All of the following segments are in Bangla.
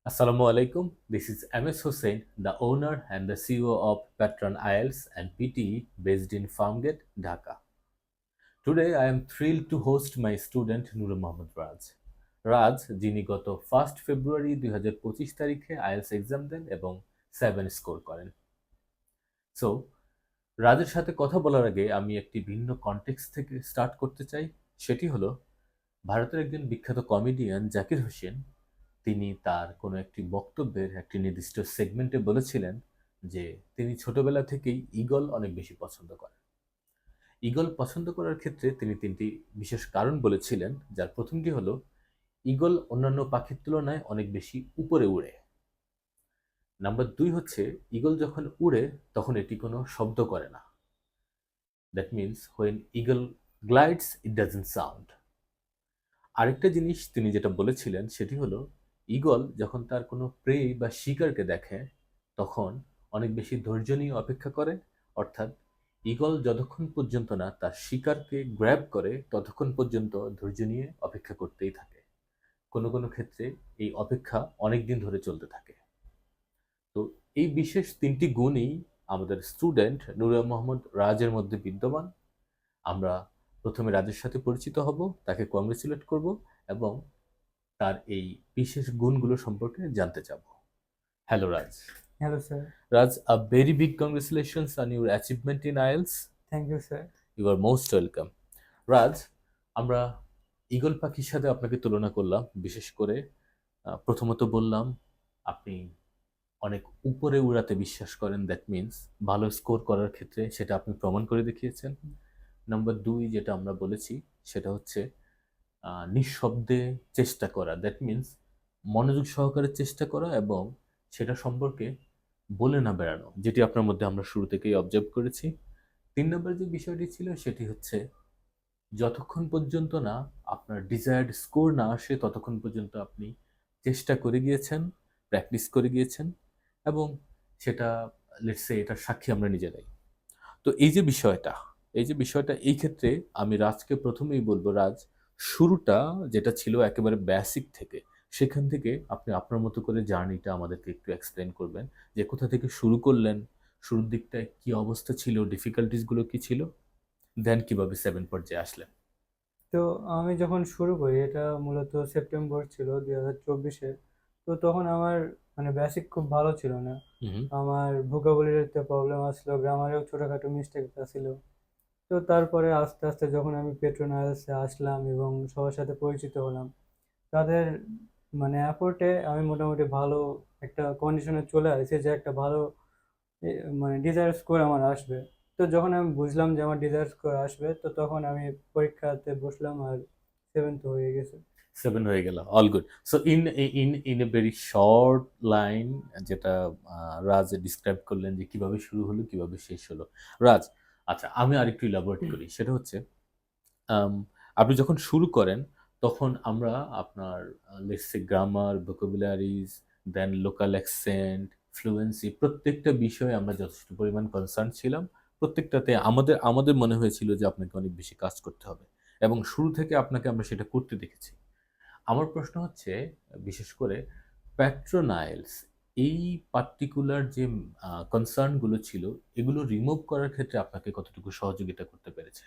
Assalamu alaikum. This is MS Hussain, the owner and the CEO of Patron IELTS and PTE based in Farmgate, Dhaka. Today I am thrilled to host my student Nur Mohammad Raj. রাজ যিনি গত 1 ফেব্রুয়ারি 2025 তারিখে আইএলটিএস এক্সাম দেন এবং 7 স্কোর করেন। সো রাজের সাথে কথা বলার আগে আমি একটি ভিন্ন কনটেক্সট থেকে স্টার্ট করতে চাই। সেটি হলো ভারতের একজন বিখ্যাত কমেডিয়ান জাকির হোসেন তিনি তার কোনো একটি বক্তব্যের একটি নির্দিষ্ট সেগমেন্টে বলেছিলেন যে তিনি ছোটবেলা থেকেই ঈগল অনেক বেশি পছন্দ করেন। ঈগল পছন্দ করার ক্ষেত্রে তিনি তিনটি বিশেষ কারণ বলেছিলেন, যার প্রথমটি হলো ঈগল অন্যান্য পাখির তুলনায় অনেক বেশি উপরে উড়ে। নাম্বার 2 হচ্ছে ঈগল যখন উড়ে তখন এটি কোনো শব্দ করে না। That means when eagle glides it doesn't sound. আরেকটা জিনিস তিনি যেটা বলেছিলেন সেটি হলো ঈগল যখন তার কোনো প্রে বা শিকারকে দেখে তখন অনেক বেশি ধৈর্য নিয়ে অপেক্ষা করে, অর্থাৎ ঈগল যতক্ষণ পর্যন্ত না তার শিকারকে গ্র্যাব করে ততক্ষণ পর্যন্ত ধৈর্য নিয়ে অপেক্ষা করতেই থাকে। কোনো কোনো ক্ষেত্রে এই অপেক্ষা অনেক দিন ধরে চলতে থাকে। তো এই বিশেষ তিনটি গুণই আমাদের স্টুডেন্ট নূর মোহাম্মদ রাজের মধ্যে বিদ্যমান। আমরা প্রথমে রাজের সাথে পরিচিত হব, তাকে কংগ্রেচুলেট করব এবং তার এই বিশেষ গুণগুলো সম্পর্কে জানতে চাব। Hello Raj. Hello, sir. Raj, a very big congratulations on your achievement in IELTS. Thank you, sir. You are most welcome. রাজ, আমরা ঈগল পাখির সাথে আপনাকে তুলনা করলাম, বিশেষ করে প্রথমত বললাম আপনি অনেক উপরে উড়াতে বিশ্বাস করেন, দ্যাট মিনস ভালো স্কোর করার ক্ষেত্রে সেটা আপনি প্রমাণ করে দেখিয়েছেন। নাম্বার 2 যেটা আমরা বলেছি সেটা হচ্ছে নিঃশব্দে চেষ্টা করা, দ্যাট মিনস মনোযোগ সহকারে চেষ্টা করা এবং সেটা সম্পর্কে বলে না বেড়ানো, যেটি আপনার মধ্যে আমরা শুরু থেকেই অবজার্ভ করেছি। 3 নম্বর যে বিষয়টি ছিল সেটি হচ্ছে যতক্ষণ পর্যন্ত না আপনার ডিজায়ার্ড স্কোর না আসে ততক্ষণ পর্যন্ত আপনি চেষ্টা করে গিয়েছেন, প্র্যাকটিস করে গিয়েছেন এবং সেটা লেটস সে এটার সাক্ষী আমরা নিজেরাই। তো এই যে বিষয়টা এই ক্ষেত্রে আমি রাজকে প্রথমেই বলবো, রাজ শুরুটা যেটা ছিল একেবারে বেসিক থেকে, সেখান থেকে আপনি আপনার মতো করে জার্নিটা আমাদেরকে একটু এক্সপ্লেন করবেন যে কোথা থেকে শুরু করলেন, শুরুর দিকটায় কি অবস্থা ছিল, ডিফিকাল্টিসগুলো কি ছিল, দেন কিভাবে 7 পর্যায়ে আসলেন। তো আমি যখন শুরু করি এটা মূলত সেপ্টেম্বর ছিল 2024-এ। তো তখন আমার বেসিক খুব ভালো ছিল না। হুম। আমার ভোকাবুলারিতে প্রবলেম আসলো, গ্রামারেও ছোটোখাটো মিস্টেক ছিল। তো তারপরে আস্তে আস্তে যখন আমি পেট্রোন আইএলটিএসে আসলাম এবং সবার সাথে পরিচিত হলাম, তাদের অ্যাফোর্টে আমি মোটামুটি ভালো একটা কন্ডিশনে চলে আসছি যে একটা ভালো ডিজায়ার স্কোর আমার আসবে। তো যখন আমি বুঝলাম যে আমার ডিজায়ার স্কোর আসবে, তো তখন আমি পরীক্ষাতে বসলাম আর 7th হয়ে গেছে। 7 হয়ে গেল, all good. So in a very short line যেটা রাজ ডিসক্রাইব করলেন যে কিভাবে শুরু হলো কিভাবে শেষ হলো। রাজ, আচ্ছা আমি আরেকটু ইলাবোরেট করি, সেটা হচ্ছে আম, আপনি যখন শুরু করেন তখন আমরা আপনার let's say grammar, vocabularies, then local accent, fluency প্রত্যেকটা বিষয়ে আমরা যথেষ্ট পরিমাণ কনসার্ন ছিলাম। প্রত্যেকটাতে আমাদের আমাদের মনে হয়েছিল যে আপনাকে অনেক বেশি কাজ করতে হবে এবং শুরু থেকে আপনাকে আমরা সেটা করতে দেখেছি। আমার প্রশ্ন হচ্ছে বিশেষ করে প্যাট্রোনাইলস এই পার্টিকুলার যে কনসার্নগুলো ছিল এগুলো রিমুভ করার ক্ষেত্রে আপনাকে কতটুকু সহযোগিতা করতে পেরেছে?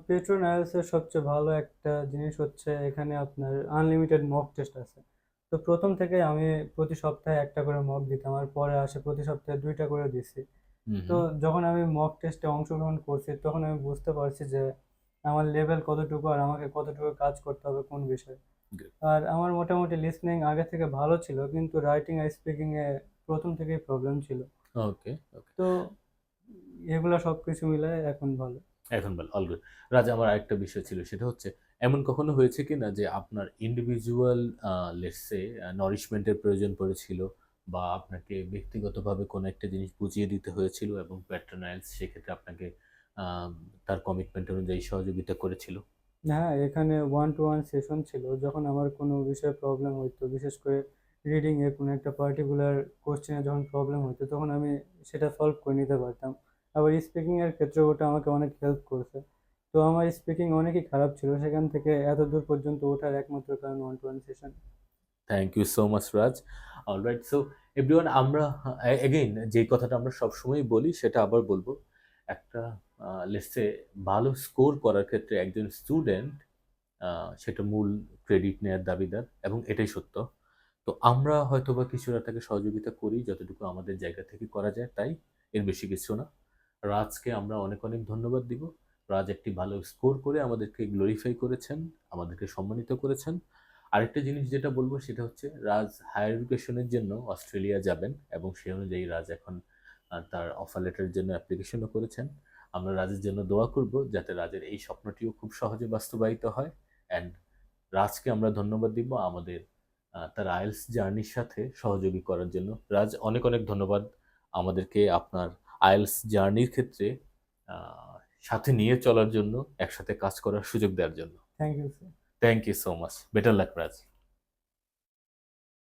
পেট্রোন আইএলটিএসের সবচেয়ে ভালো একটা জিনিস হচ্ছে এখানে আপনার আনলিমিটেড মক টেস্ট আছে। তো প্রথম থেকে আমি প্রতি সপ্তাহে একটা করে মক দিতাম, আর পরে আসে প্রতি সপ্তাহে 2টা করে দিছি। হুম তো হুম। যখন আমি মক টেস্টে অংশগ্রহণ করছি তখন আমি বুঝতে পারছি যে আমার লেভেল কতটুকু আর আমাকে কতটুকু কাজ করতে হবে কোন বিষয়ে। Good. আর আমার মোটামুটি লিসনিং আগে থেকে ভালো ছিল, কিন্তু রাইটিং আর স্পিকিং এ প্রথম থেকেই প্রবলেম ছিল। ওকে ওকে। তো এগুলা সবকিছু মিলায় এখন ভালো। এখন বল, অল গুড। রাজা, আমার আরেকটা বিষয় ছিল সেটা হচ্ছে এমন কখনো হয়েছে কি না যে আপনার ইন্ডিভিজুয়াল লেটস সে নারিশমেন্টের প্রয়োজন পড়েছিল বা আপনাকে ব্যক্তিগতভাবে কোনো একটা জিনিস বুঝিয়ে দিতে হয়েছিল এবং প্যাট্রোনাইলস সেক্ষেত্রে আপনাকে আম, তার কমিটমেন্ট অনুযায়ী সহযোগিতা করেছিল? হ্যাঁ, এখানে ওয়ান টু ওয়ান সেশন ছিল যখন আমার কোনো বিষয়ে প্রবলেম হইতো, বিশেষ করে রিডিং এর কোনো একটা পার্টিকুলার কোশ্চেনে যখন প্রবলেম হতো তখন আমি সেটা সলভ করে নিতে পারতাম। আবার স্পিকিং এর ক্ষেত্রে ওটা আমাকে অনেক হেল্প করছে। তো আমার স্পিকিং অনেকই খারাপ ছিল, সেখান থেকে এত দূর পর্যন্ত ওঠার একমাত্র কারণ one to one session. Thank you so much Raj. Alright, so everyone, আমরা এগেইন যে কথাটা আমরা সবসময় বলি সেটা আবার বলবো। একটা লেটসে ভালো স্কোর করার ক্ষেত্রে একজন স্টুডেন্ট সেটা মূল ক্রেডিট নেয়ার দাবিদার, এবং এটাই সত্য। তো আমরা হয়তোবা কিছুটা তাকে সহযোগিতা করি যতটুকু আমাদের জায়গা থেকে করা যায়, তাই এর বেশি কিছু না। রাজকে আমরা অনেক অনেক ধন্যবাদ দিব। রাজ একটি ভালো স্কোর করে আমাদেরকে গ্লোরিফাই করেছেন, আমাদেরকে সম্মানিত করেছেন। আরেকটা জিনিস যেটা বলবো সেটা হচ্ছে, রাজ হায়ার এডুকেশনের জন্য অস্ট্রেলিয়া যাবেন, এবং সেই অনুযায়ী রাজ এখন তার অফার লেটারের জন্য অ্যাপ্লিকেশনও করেছেন। আমরা রাজের জন্য দোয়া করব যাতে রাজের এই স্বপ্নটিও খুব সহজে বাস্তবায়িত হয়। অ্যান্ড রাজকে আমরা ধন্যবাদ দিব আমাদের তার আইএলস জার্নির সাথে সহযোগী করার জন্য। রাজ, অনেক অনেক ধন্যবাদ আমাদেরকে আপনার আইএলস জার্নির ক্ষেত্রে আহ, সাথে নিয়ে চলার জন্য, একসাথে কাজ করার সুযোগ দেওয়ার জন্য। Thank you sir. Thank you so much. Better luck Raj.